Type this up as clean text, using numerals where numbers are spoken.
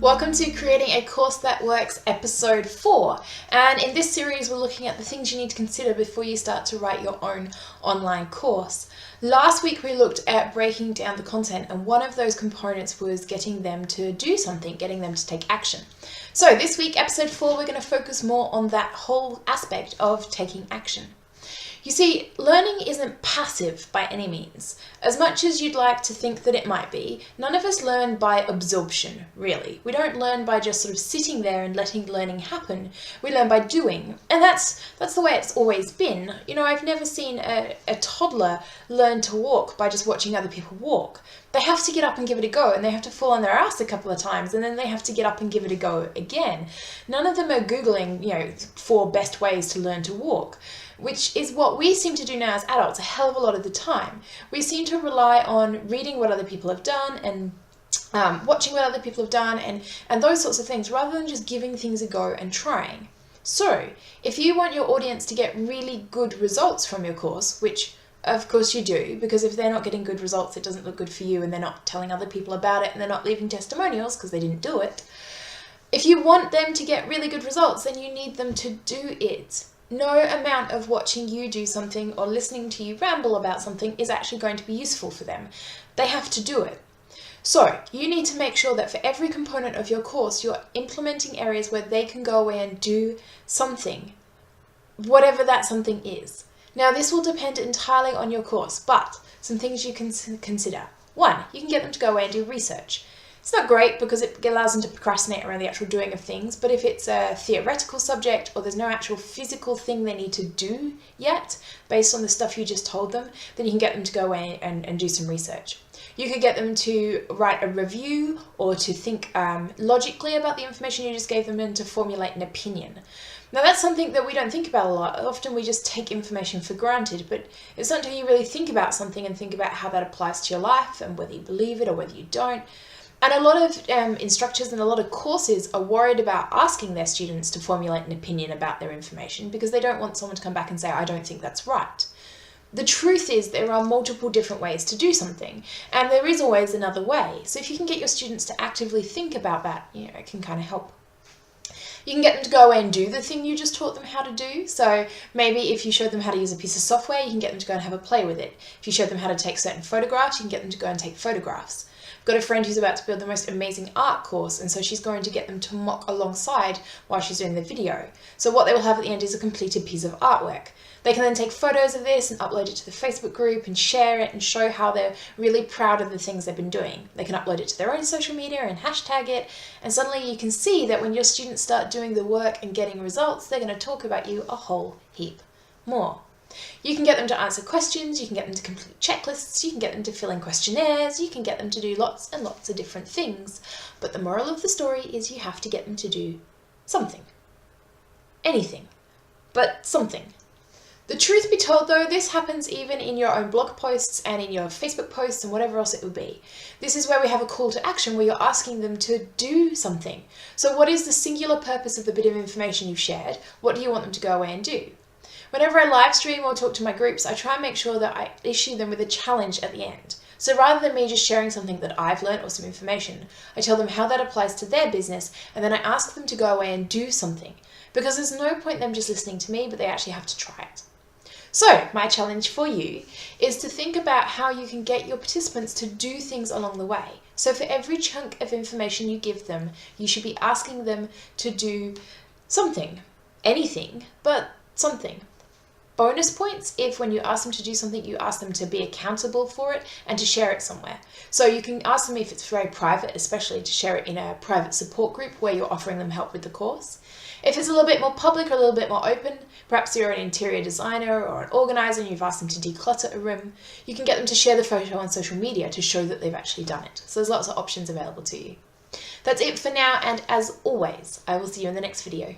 Welcome to Creating a Course That Works episode 4, and in this series we're looking at the things you need to consider before you start to write your own online course. Last week we looked at breaking down the content, and one of those components was getting them to do something, getting them to take action. So this week, episode 4, we're going to focus more on that whole aspect of taking action. You see, learning isn't passive by any means. As much as you'd like to think that it might be, none of us learn by absorption, really. We don't learn by just sort of sitting there and letting learning happen. We learn by doing. And that's the way it's always been. You know, I've never seen a toddler learn to walk by just watching other people walk. They have to get up and give it a go, and they have to fall on their ass a couple of times, and then they have to get up and give it a go again. None of them are Googling, 4 best ways to learn to walk, which is what we seem to do now as adults a hell of a lot of the time. We seem to rely on reading what other people have done and watching what other people have done and those sorts of things, rather than just giving things a go and trying. So, if you want your audience to get really good results from your course, which of course you do, because if they're not getting good results, it doesn't look good for you, and they're not telling other people about it, and they're not leaving testimonials because they didn't do it. If you want them to get really good results, then you need them to do it. No amount of watching you do something or listening to you ramble about something is actually going to be useful for them. They have to do it. So you need to make sure that for every component of your course, you're implementing areas where they can go away and do something, whatever that something is. Now, this will depend entirely on your course, but some things you can consider. 1, you can get them to go away and do research. It's not great because it allows them to procrastinate around the actual doing of things, but if it's a theoretical subject or there's no actual physical thing they need to do yet, based on the stuff you just told them, then you can get them to go away and do some research. You could get them to write a review or to think logically about the information you just gave them and to formulate an opinion. Now, that's something that we don't think about a lot. Often we just take information for granted, but it's not until you really think about something and think about how that applies to your life and whether you believe it or whether you don't. And a lot of instructors and a lot of courses are worried about asking their students to formulate an opinion about their information because they don't want someone to come back and say, I don't think that's right. The truth is there are multiple different ways to do something, and there is always another way. So if you can get your students to actively think about that, it can kind of help. You can get them to go away and do the thing you just taught them how to do. So maybe if you showed them how to use a piece of software, you can get them to go and have a play with it. If you showed them how to take certain photographs, you can get them to go and take photographs. I've got a friend who's about to build the most amazing art course, and so she's going to get them to mock alongside while she's doing the video. So what they will have at the end is a completed piece of artwork. They can then take photos of this and upload it to the Facebook group and share it and show how they're really proud of the things they've been doing. They can upload it to their own social media and hashtag it, and suddenly you can see that when your students start doing the work and getting results, they're going to talk about you a whole heap more. You can get them to answer questions, you can get them to complete checklists, you can get them to fill in questionnaires, you can get them to do lots and lots of different things. But the moral of the story is you have to get them to do something. Anything, but something. The truth be told though, this happens even in your own blog posts and in your Facebook posts and whatever else it would be. This is where we have a call to action where you're asking them to do something. So what is the singular purpose of the bit of information you've shared? What do you want them to go away and do? Whenever I live stream or talk to my groups, I try and make sure that I issue them with a challenge at the end. So rather than me just sharing something that I've learned or some information, I tell them how that applies to their business, and then I ask them to go away and do something. Because there's no point them just listening to me, but they actually have to try it. So my challenge for you is to think about how you can get your participants to do things along the way. So for every chunk of information you give them, you should be asking them to do something. Anything, but something. Bonus points if when you ask them to do something, you ask them to be accountable for it and to share it somewhere. So you can ask them if it's very private, especially to share it in a private support group where you're offering them help with the course. If it's a little bit more public or a little bit more open, perhaps you're an interior designer or an organizer and you've asked them to declutter a room, you can get them to share the photo on social media to show that they've actually done it. So there's lots of options available to you. That's it for now, and as always, I will see you in the next video.